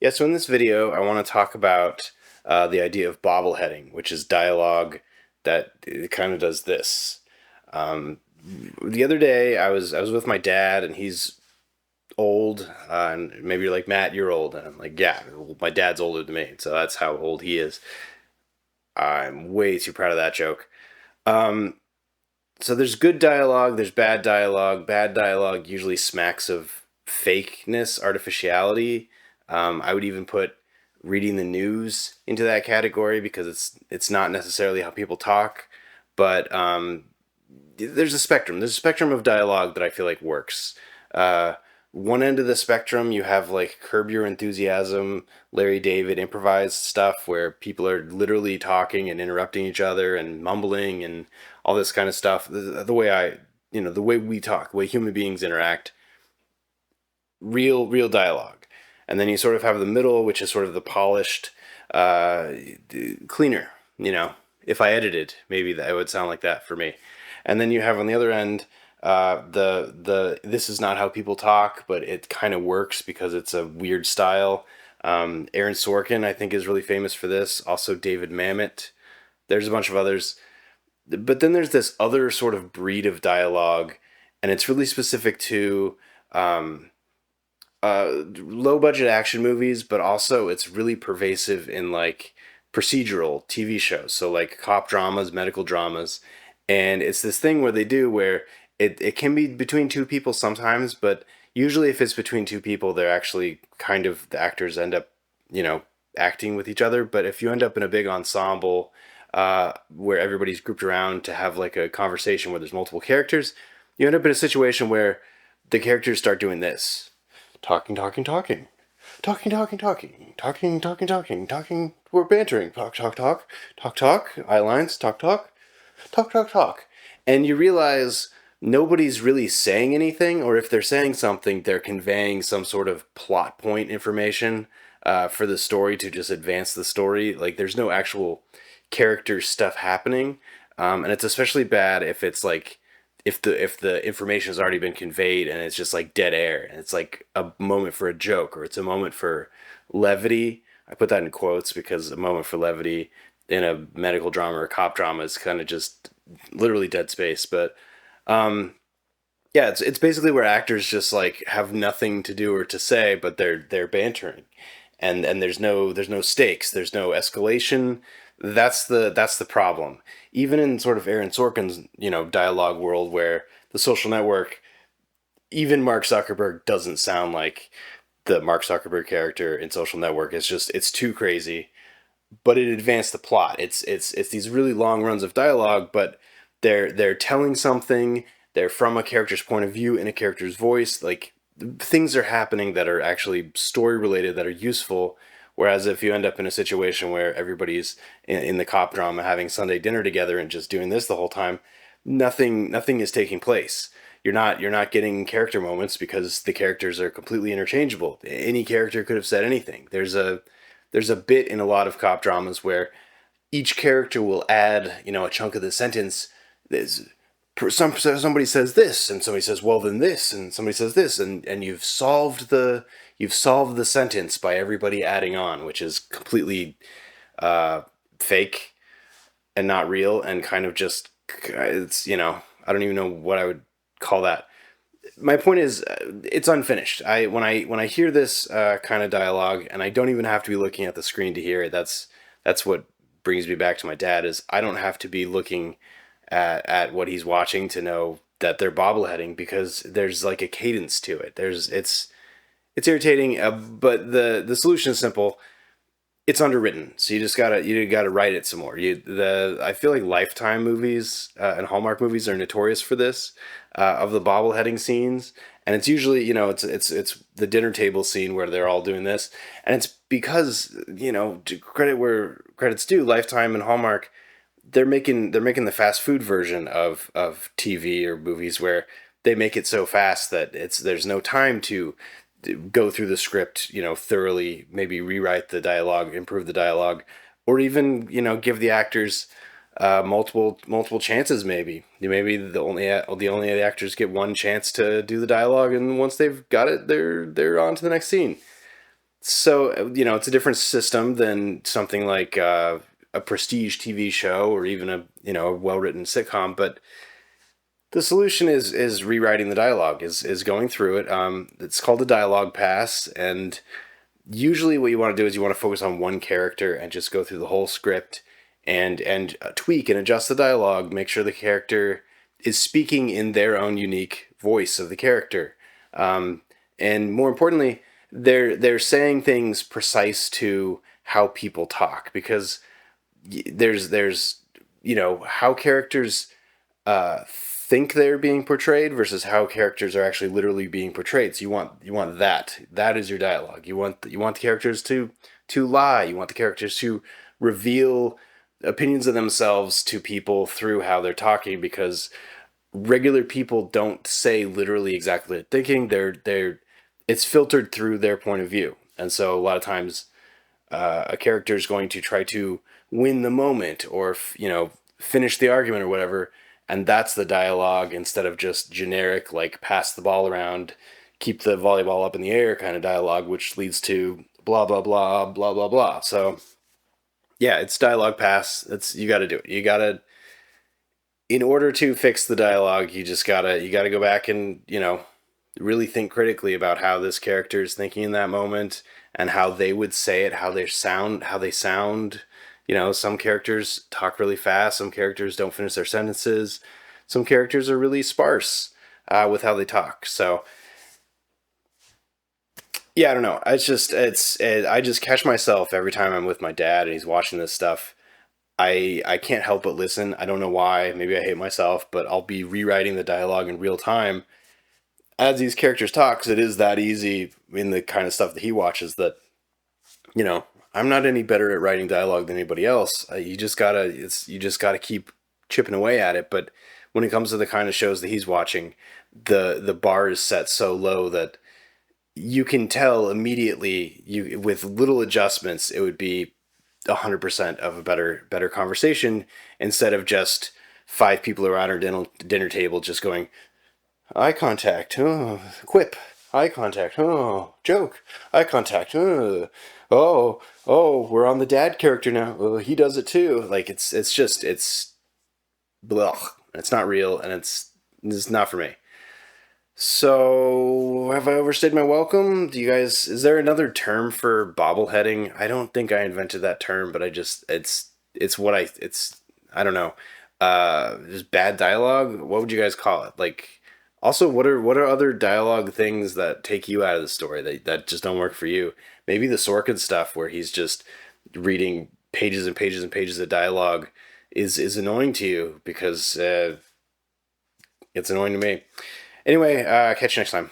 Yeah, so in this video, I want to talk about the idea of bobbleheading, which is dialogue that kind of does this. Um, the other day, I was with my dad, and he's old, and maybe you're like, Matt, you're old, and I'm like, yeah, well, my dad's older than me, so that's how old he is. I'm way too proud of that joke. Um, so there's good dialogue, there's bad dialogue. Bad dialogue usually smacks of fakeness, artificiality. I would even put reading the news into that category because it's not necessarily how people talk, but there's a spectrum. There's a spectrum of dialogue that I feel like works. Uh, One end of the spectrum, you have like Curb Your Enthusiasm, Larry David improvised stuff where people are literally talking and interrupting each other and mumbling and all this kind of stuff. The way the way we talk, the way human beings interact, real dialogue. And then you sort of have the middle, which is sort of the polished, uh, cleaner. If I edited, maybe that it would sound like that for me. And then you have on the other end the this is not how people talk, but it kind of works because it's a weird style. Aaron Sorkin, I think, is really famous for this. Also, David Mamet. There's a bunch of others, but then there's this other sort of breed of dialogue, and it's really specific to um, low budget action movies, but also it's really pervasive in like procedural TV shows. So like cop dramas, medical dramas. And it's this thing where they do where it can be between two people sometimes, but usually if it's between two people, they're actually kind of the actors end up, you know, acting with each other. But if you end up in a big ensemble where everybody's grouped around to have like a conversation where there's multiple characters, you end up in a situation where the characters start doing this talking, talking, talking, talking, talking, talking, talking, talking, talking, talking. We're bantering. Talk, talk, talk, talk, talk. Eye lines. Talk, talk, talk, talk, talk. And you realize nobody's really saying anything, or if they're saying something, they're conveying some sort of plot point information for the story to just advance the story. Like there's no actual character stuff happening, and it's especially bad if it's like if the information has already been conveyed and it's just like dead air and it's like a moment for a joke or it's a moment for levity. I put that in quotes because a moment for levity in a medical drama or cop drama is kind of just literally dead space. But yeah, it's basically where actors just like have nothing to do or to say, but they're bantering, and there's no stakes, there's no escalation. That's the problem. Even in sort of Aaron Sorkin's dialogue world, where the Social Network, even Mark Zuckerberg doesn't sound like the Mark Zuckerberg character in Social Network. It's too crazy, but it advanced the plot. It's these really long runs of dialogue, but they're telling something. They're from a character's point of view in a character's voice. Like things are happening that are actually story related that are useful. Whereas if you end up in a situation where everybody's in the cop drama having Sunday dinner together and just doing this the whole time, nothing is taking place. You're not getting character moments because the characters are completely interchangeable. Any character could have said anything. There's a bit in a lot of cop dramas where each character will add, a chunk of the sentence. There's somebody says this, and somebody says, "Well, then this," and somebody says this, and you've solved the sentence by everybody adding on, which is completely fake and not real, and kind of just I don't even know what I would call that. My point is, it's unfinished. When I hear this kind of dialogue, and I don't even have to be looking at the screen to hear it. That's what brings me back to my dad. Is I don't have to be looking at what he's watching to know that they're bobbleheading because there's like a cadence to it. It's irritating, but the solution is simple. It's underwritten, so you gotta write it some more. I feel like Lifetime movies and Hallmark movies are notorious for this of the bobbleheading scenes, and it's usually it's the dinner table scene where they're all doing this, and it's because to credit where credit's due, Lifetime and Hallmark, they're making the fast food version of TV or movies where they make it so fast that there's no time to go through the script, thoroughly, maybe rewrite the dialogue, improve the dialogue, or even, give the actors multiple chances. Maybe the only actors get one chance to do the dialogue, and once they've got it, they're on to the next scene. So, it's a different system than something like a prestige TV show or even a well-written sitcom. But the solution is rewriting the dialogue, is going through it. It's called a dialogue pass, and usually what you want to do is you want to focus on one character and just go through the whole script and tweak and adjust the dialogue, make sure the character is speaking in their own unique voice of the character. Um, and more importantly, they're saying things precise to how people talk, because there's how characters think they're being portrayed versus how characters are actually literally being portrayed. So you want that is your dialogue. You want the characters to lie. You want the characters to reveal opinions of themselves to people through how they're talking, because regular people don't say literally exactly what they're thinking. They're it's filtered through their point of view. And so a lot of times a character is going to try to win the moment or finish the argument or whatever, and that's the dialogue, instead of just generic like pass the ball around, keep the volleyball up in the air kind of dialogue, which leads to blah blah blah blah blah blah. So yeah, it's dialogue pass. It's You got to do it. You got to, in order to fix the dialogue, you gotta go back and really think critically about how this character is thinking in that moment and how they would say it, how they sound. Some characters talk really fast, some characters don't finish their sentences, some characters are really sparse with how they talk. So yeah, I don't know. I just catch myself every time I'm with my dad and he's watching this stuff. I can't help but listen. I don't know why. Maybe I hate myself, but I'll be rewriting the dialogue in real time as these characters talk, because it is that easy in the kind of stuff that he watches that, you know, I'm not any better at writing dialogue than anybody else. You just gotta keep chipping away at it. But when it comes to the kind of shows that he's watching, the bar is set so low that you can tell immediately, you with little adjustments, it would be 100% of a better conversation, instead of just five people around our dinner table just going eye contact, oh, quip, eye contact, oh, joke, eye contact, oh, we're on the dad character now. Oh, he does it too. Like it's blah. It's not real, and it's not for me. So, have I overstayed my welcome? Is there another term for bobbleheading? I don't think I invented that term, but it's what I don't know. Just bad dialogue? What would you guys call it? Like, also, what are other dialogue things that take you out of the story that just don't work for you? Maybe the Sorkin stuff where he's just reading pages and pages and pages of dialogue is annoying to you, because it's annoying to me. Anyway, catch you next time.